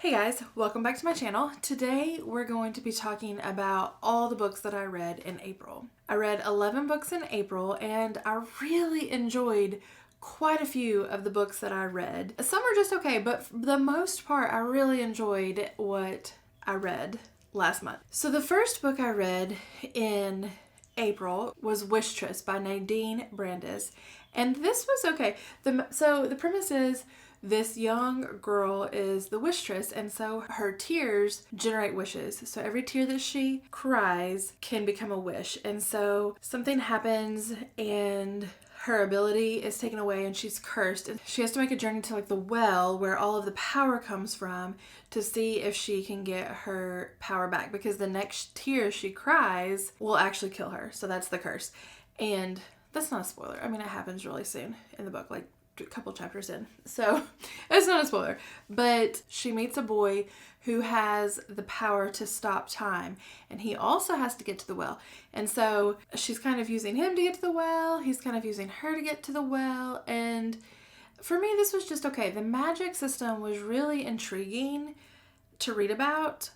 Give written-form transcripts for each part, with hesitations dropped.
Hey guys, welcome back to my channel. Today we're going to be talking about all the books that I read in April. I read 11 books in April and I really enjoyed quite a few of the books that I read. Some are just okay, but for the most part I really enjoyed what I read last month. So the first book I read in April was Wishtress by Nadine Brandes, and this was okay. So the premise is this young girl is the wishtress, and so her tears generate wishes. So every tear that she cries can become a wish. And so something happens and her ability is taken away and she's cursed. And she has to make a journey to like the well where all of the power comes from to see if she can get her power back, because the next tear she cries will actually kill her. So that's the curse. And that's not a spoiler. I mean, it happens really soon in the book, like a couple chapters in, so it's not a spoiler. But she meets a boy who has the power to stop time, and he also has to get to the well, and so she's kind of using him to get to the well, he's kind of using her to get to the well. And for me, this was just okay. The magic system was really intriguing to read about,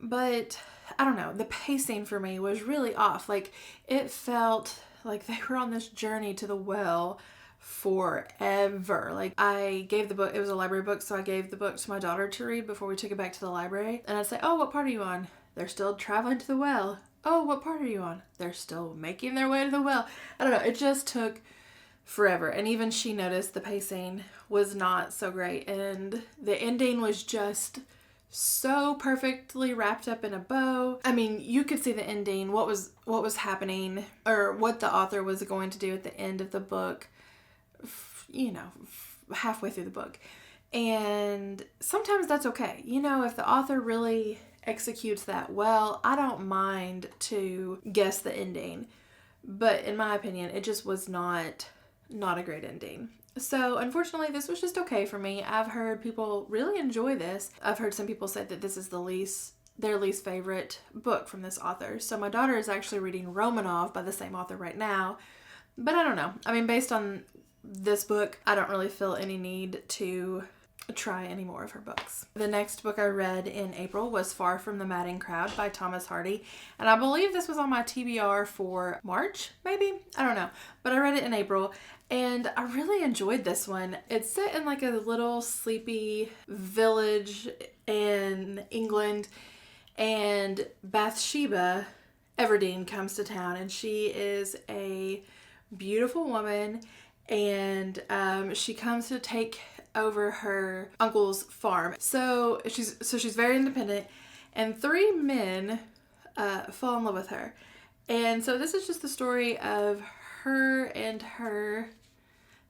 but I don't know, the pacing for me was really off. Like, it felt like they were on this journey to the well forever. Like, I gave the book, it was a library book, so I gave the book to my daughter to read before we took it back to the library, and I'd say, oh, what part are you on? They're still traveling to the well. Oh, what part are you on? They're still making their way to the well. I don't know, it just took forever. And even she noticed the pacing was not so great, and the ending was just so perfectly wrapped up in a bow. I mean, you could see the ending, what was happening, or what the author was going to do at the end of the book, you know, halfway through the book. And sometimes that's okay. You know, if the author really executes that well, I don't mind to guess the ending. But in my opinion, it just was not a great ending. So unfortunately, this was just okay for me. I've heard people really enjoy this. I've heard some people say that this is their least favorite book from this author. So my daughter is actually reading Romanov by the same author right now. But I don't know. I mean, based on this book, I don't really feel any need to try any more of her books. The next book I read in April was Far from the Madding Crowd by Thomas Hardy, and I believe this was on my TBR for March, maybe? I don't know, but I read it in April, and I really enjoyed this one. It's set in like a little sleepy village in England, and Bathsheba Everdeen comes to town, and she is a beautiful woman, and she comes to take over her uncle's farm. So she's very independent, and three men fall in love with her. And so this is just the story of her and her.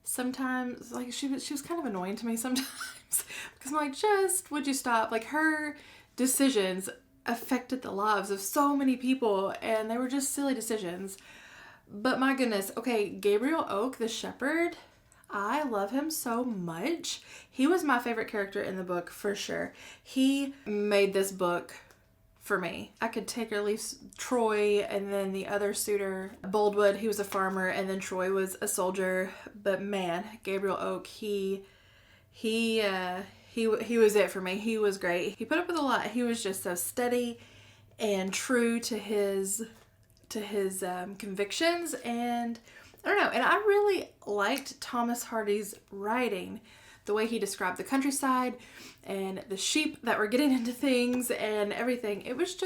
Sometimes, like, she was kind of annoying to me sometimes because I'm like, just would you stop? Like, her decisions affected the lives of so many people, and they were just silly decisions. But my goodness, okay, Gabriel Oak, the shepherd, I love him so much. He was my favorite character in the book for sure. He made this book for me. I could take or leave Troy, and then the other suitor, Boldwood, he was a farmer, and then Troy was a soldier. But man, Gabriel Oak, he was it for me. He was great. He put up with a lot. He was just so steady and true to his convictions, and I don't know, and I really liked Thomas Hardy's writing, the way he described the countryside and the sheep that were getting into things and everything. It was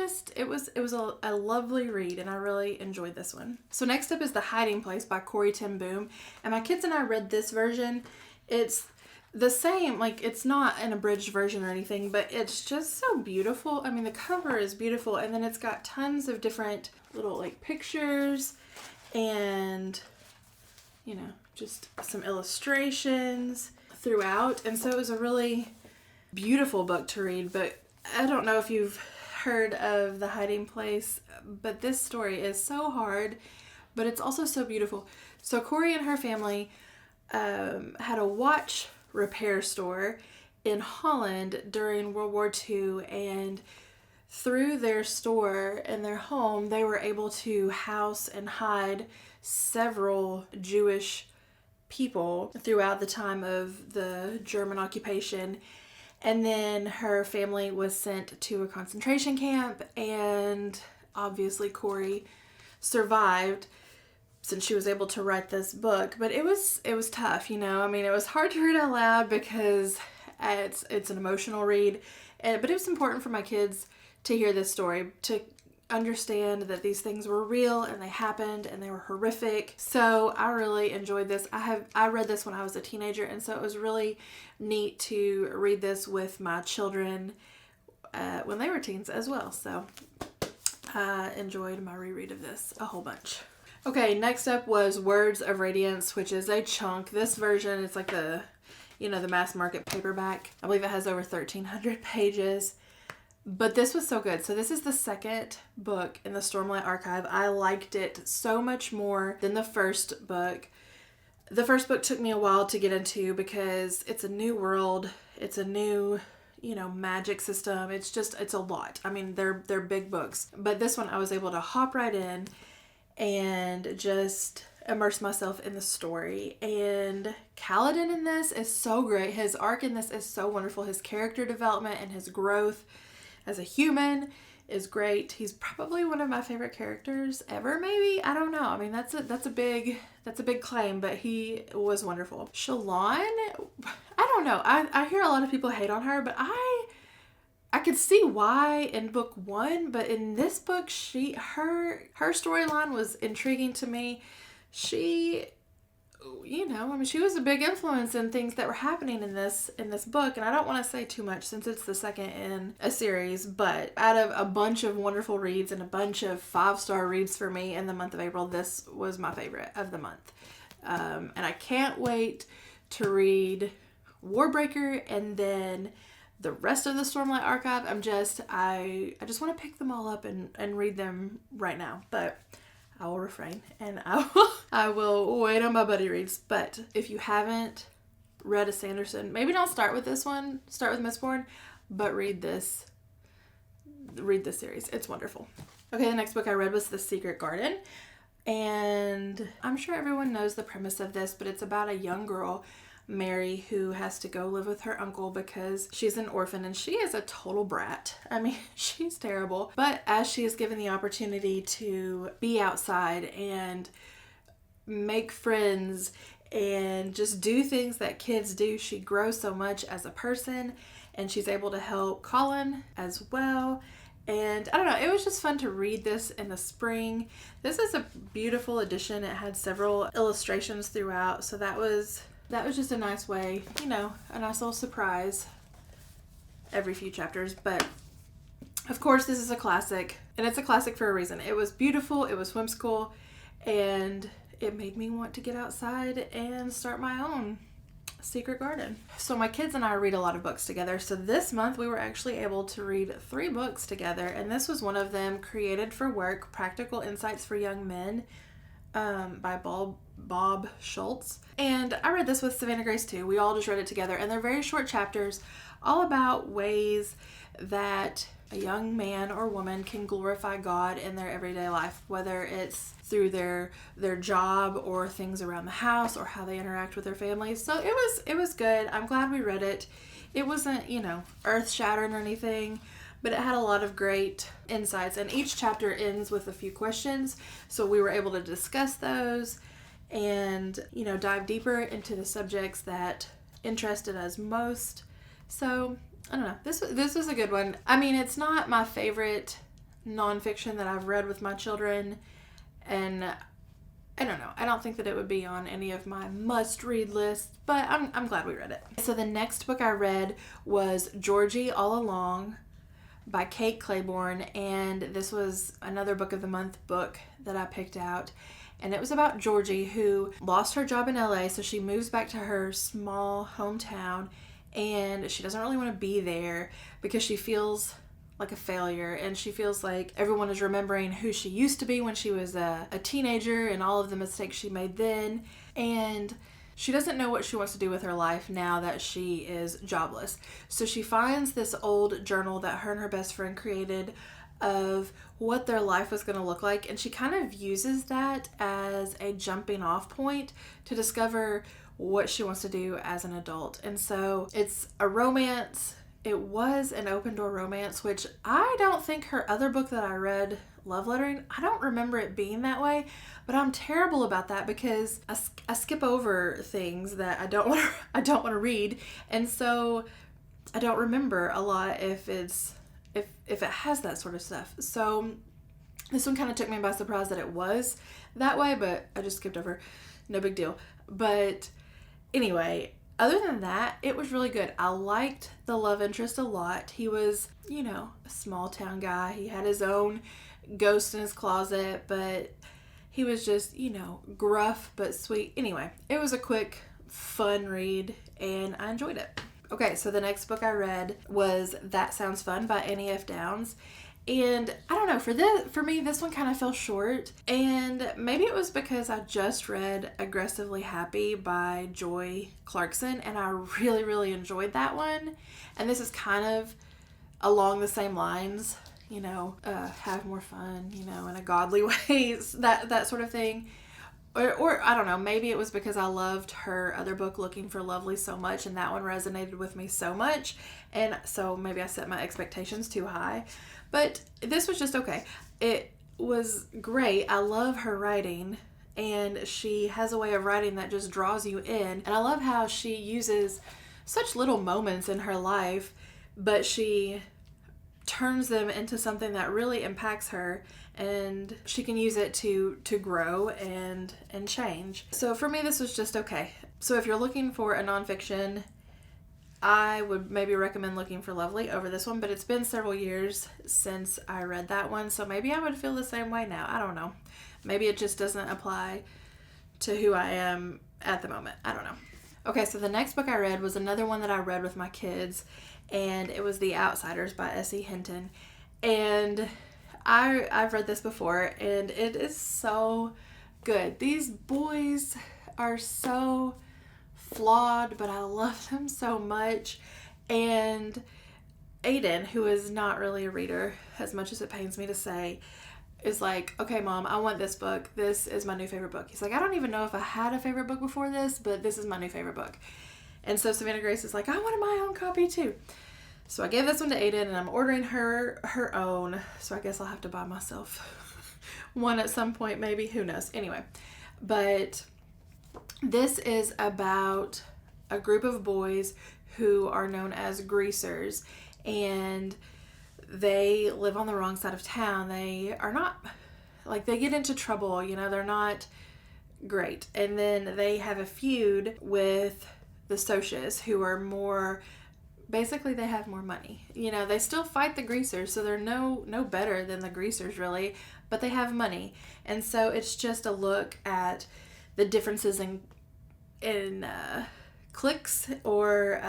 a lovely read, and I really enjoyed this one. So next up is The Hiding Place by Corey Ten Boom, and my kids and I read this version. It's the same, like, it's not an abridged version or anything, but it's just so beautiful. I mean, the cover is beautiful, and then it's got tons of different little, like, pictures and, you know, just some illustrations throughout. And so it was a really beautiful book to read. But I don't know if you've heard of The Hiding Place, but this story is so hard, but it's also so beautiful. So Corey and her family had a watch repair store in Holland during World War II, and through their store and their home, they were able to house and hide several Jewish people throughout the time of the German occupation. And then her family was sent to a concentration camp, and obviously Corey survived since she was able to write this book. But it was tough, you know. I mean, it was hard to read out loud because it's an emotional read, but it was important for my kids to hear this story, to understand that these things were real and they happened and they were horrific. So I really enjoyed this. I read this when I was a teenager, and so it was really neat to read this with my children when they were teens as well. So I enjoyed my reread of this a whole bunch. Okay, next up was Words of Radiance, which is a chunk. This version, it's like the mass market paperback. I believe it has over 1,300 pages. But this was so good. So this is the second book in the Stormlight Archive. I liked it so much more than the first book. The first book took me a while to get into because it's a new world. It's a new, magic system. It's a lot. I mean, they're big books. But this one I was able to hop right in and just immerse myself in the story. And Kaladin in this is so great. His arc in this is so wonderful. His character development and his growth as a human is great. He's probably one of my favorite characters ever, maybe. I don't know. I mean, that's a big claim, but he was wonderful. Shalon, I don't know. I hear a lot of people hate on her, but I could see why in book 1, but in this book, her storyline was intriguing to me. She she was a big influence in things that were happening in this book, and I don't want to say too much since it's the second in a series, but out of a bunch of wonderful reads and a bunch of 5-star reads for me in the month of April, this was my favorite of the month. And I can't wait to read Warbreaker and then the rest of the Stormlight Archive. I just want to pick them all up and read them right now, but I will refrain, and I will wait on my buddy reads. But if you haven't read a Sanderson, maybe don't start with this one. Start with Mistborn, but read this series. It's wonderful. Okay, the next book I read was The Secret Garden, and I'm sure everyone knows the premise of this, but it's about a young girl, Mary, who has to go live with her uncle because she's an orphan, and she is a total brat. I mean, she's terrible. But as she is given the opportunity to be outside and make friends and just do things that kids do, she grows so much as a person, and she's able to help Colin as well. And I don't know, it was just fun to read this in the spring. This is a beautiful edition. It had several illustrations throughout, so that was just a nice way, a nice little surprise every few chapters. But of course, this is a classic, and it's a classic for a reason. It was beautiful, it was whimsical, and it made me want to get outside and start my own secret garden. So my kids and I read a lot of books together. So this month we were actually able to read 3 books together, and this was one of them, Created for Work, Practical Insights for Young Men, by Bob Schultz. And I read this with Savannah Grace too. We all just read it together, and they're very short chapters all about ways that a young man or woman can glorify God in their everyday life, whether it's through their job or things around the house or how they interact with their families. So it was good. I'm glad we read it. It wasn't, earth-shattering or anything, but it had a lot of great insights, and each chapter ends with a few questions, so we were able to discuss those and, dive deeper into the subjects that interested us most. So, I don't know, this was a good one. I mean, it's not my favorite nonfiction that I've read with my children, and I don't know, I don't think that it would be on any of my must-read lists, but I'm glad we read it. So the next book I read was Georgie All Along by Kate Claiborne, and this was another book of the month book that I picked out, and it was about Georgie, who lost her job in LA, so she moves back to her small hometown, and she doesn't really want to be there because she feels like a failure, and she feels like everyone is remembering who she used to be when she was a teenager and all of the mistakes she made then, and she doesn't know what she wants to do with her life now that she is jobless. So she finds this old journal that her and her best friend created of what their life was going to look like, and she kind of uses that as a jumping off point to discover what she wants to do as an adult. And so it's a romance it was an open door romance, which I don't think her other book that I read, Love Lettering, I don't remember it being that way, but I'm terrible about that because I skip over things that I don't want to read, and so I don't remember a lot if it has that sort of stuff. So this one kind of took me by surprise that it was that way, but I just skipped over. No big deal. But anyway, other than that, it was really good. I liked the love interest a lot. He was, a small town guy. He had his own ghost in his closet, but he was just, gruff but sweet. Anyway, it was a quick, fun read, and I enjoyed it. Okay, so the next book I read was That Sounds Fun by Annie F. Downs. And I don't know, for me, this one kind of fell short. And maybe it was because I just read Aggressively Happy by Joy Clarkson, and I really, really enjoyed that one. And this is kind of along the same lines, have more fun, in a godly way, that sort of thing. Or I don't know, maybe it was because I loved her other book, Looking for Lovely, so much, and that one resonated with me so much, and so maybe I set my expectations too high. But this was just okay. It was great. I love her writing, and she has a way of writing that just draws you in, and I love how she uses such little moments in her life, but she turns them into something that really impacts her, and she can use it to grow and change. So for me, this was just okay. So if you're looking for a nonfiction, I would maybe recommend Looking for Lovely over this one, but it's been several years since I read that one, so maybe I would feel the same way now. I don't know. Maybe it just doesn't apply to who I am at the moment. I don't know. Okay, so the next book I read was another one that I read with my kids, and it was The Outsiders by S.E. Hinton. And I've read this before, and it is so good. These boys are so flawed, but I love them so much. And Aiden, who is not really a reader, as much as it pains me to say, is like, okay, Mom, I want this book. This is my new favorite book. He's like, I don't even know if I had a favorite book before this, but this is my new favorite book. And so Savannah Grace is like, I wanted my own copy too. So I gave this one to Aiden, and I'm ordering her own. So I guess I'll have to buy myself one at some point, maybe. Who knows? Anyway, but this is about a group of boys who are known as greasers, and they live on the wrong side of town. They are not, they get into trouble, they're not great. And then they have a feud with the Socias, who are more, basically they have more money. They still fight the greasers, so they're no better than the greasers really, but they have money. And so it's just a look at the differences in cliques or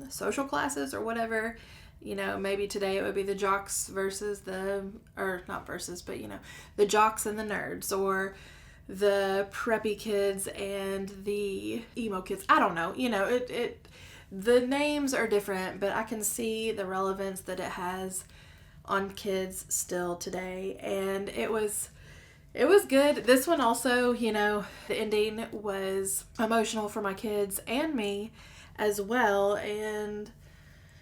social classes or whatever. Maybe today it would be the jocks versus the jocks and the nerds, or the preppy kids and the emo kids. I don't know. The names are different, but I can see the relevance that it has on kids still today. And it was good. This one also, the ending was emotional for my kids and me as well. And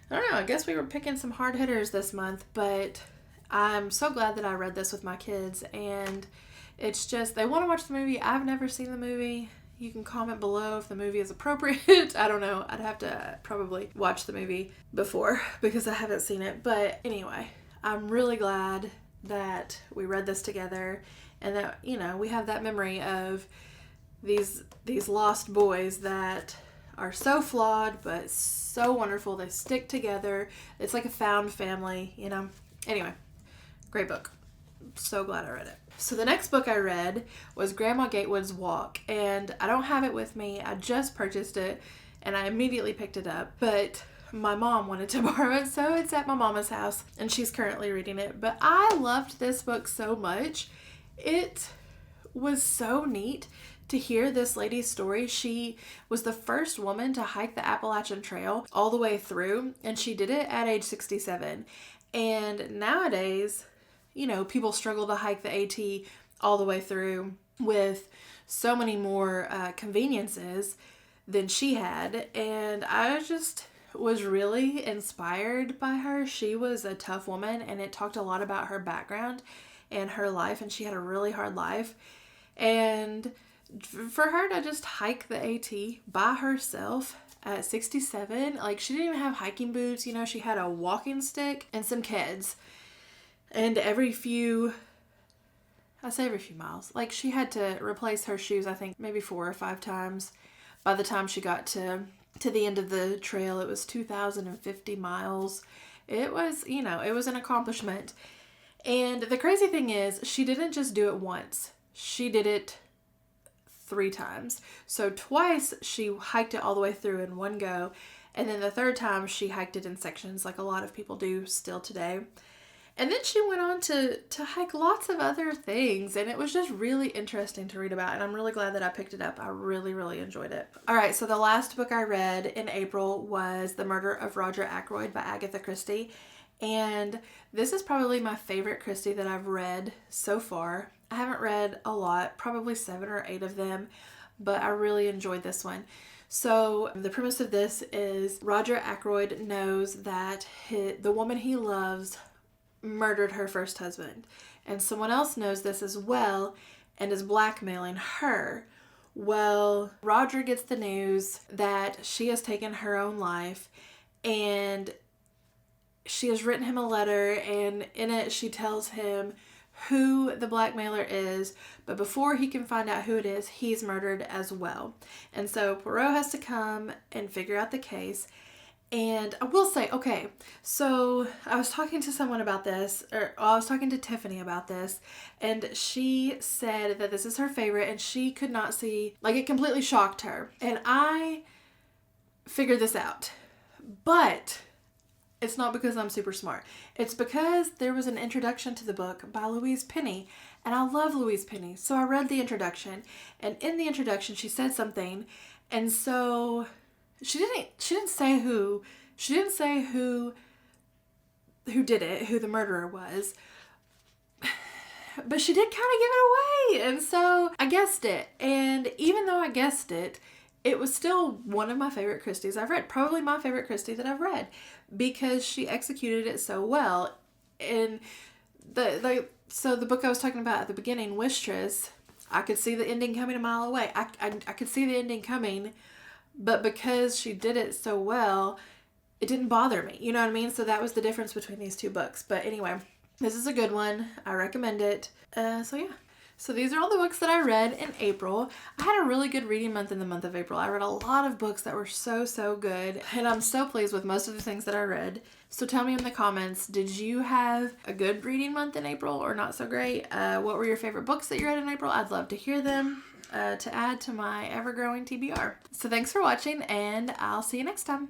I don't know, I guess we were picking some hard hitters this month, but I'm so glad that I read this with my kids. And it's just, they want to watch the movie. I've never seen the movie. You can comment below if the movie is appropriate. I don't know. I'd have to probably watch the movie before because I haven't seen it. But anyway, I'm really glad that we read this together, and that, we have that memory of these lost boys that are so flawed but so wonderful. They stick together. It's like a found family, Anyway, great book. So glad I read it. So the next book I read was Grandma Gatewood's Walk, and I don't have it with me. I just purchased it, and I immediately picked it up, but my mom wanted to borrow it, so it's at my mama's house, and she's currently reading it. But I loved this book so much. It was so neat to hear this lady's story. She was the first woman to hike the Appalachian Trail all the way through, and she did it at age 67. And nowadays, people struggle to hike the AT all the way through with so many more conveniences than she had. And I just was really inspired by her. She was a tough woman, and it talked a lot about her background and her life, and she had a really hard life. And for her to just hike the AT by herself at 67, like, she didn't even have hiking boots, you know, she had a walking stick and some kids. And every few miles, like, she had to replace her shoes, I think maybe 4 or 5 times. By the time she got to the end of the trail, it was 2,050 miles. It was, you know, it was an accomplishment. And the crazy thing is, she didn't just do it once. She did it 3 times. So twice she hiked it all the way through in one go. And then the third time she hiked it in sections, like a lot of people do still today. And then she went on to hike lots of other things, and it was just really interesting to read about, and I'm really glad that I picked it up. I really, really enjoyed it. All right, so the last book I read in April was The Murder of Roger Ackroyd by Agatha Christie, and this is probably my favorite Christie that I've read so far. I haven't read a lot, probably 7 or 8 of them, but I really enjoyed this one. So the premise of this is Roger Ackroyd knows that the woman he loves murdered her first husband, and someone else knows this as well and is blackmailing her. Well, Roger gets the news that she has taken her own life, and she has written him a letter, and in it she tells him who the blackmailer is, but before he can find out who it is, he's murdered as well. And so Poirot has to come and figure out the case. And I will say, okay, so I was talking to someone about this, or I was talking to Tiffany about this, and she said that this is her favorite, and she could not see, like, it completely shocked her. And I figured this out, but it's not because I'm super smart. It's because there was an introduction to the book by Louise Penny, and I love Louise Penny. So I read the introduction, and in the introduction she said something, and so she didn't say who did it, who the murderer was, but she did kind of give it away, and so I guessed it. And even though I guessed it, it was still one of my favorite Christies I've read, probably my favorite Christie that I've read, because she executed it so well. And so the book I was talking about at the beginning, Wistress, I could see the ending coming a mile away. I could see the ending coming, but because she did it so well, it didn't bother me. You know what I mean? So that was the difference between these 2 books. But anyway, this is a good one. I recommend it. So yeah. So these are all the books that I read in April. I had a really good reading month in the month of April. I read a lot of books that were so, so good. And I'm so pleased with most of the things that I read. So tell me in the comments, did you have a good reading month in April or not so great? What were your favorite books that you read in April? I'd love to hear them. To add to my ever-growing TBR. So thanks for watching, and I'll see you next time.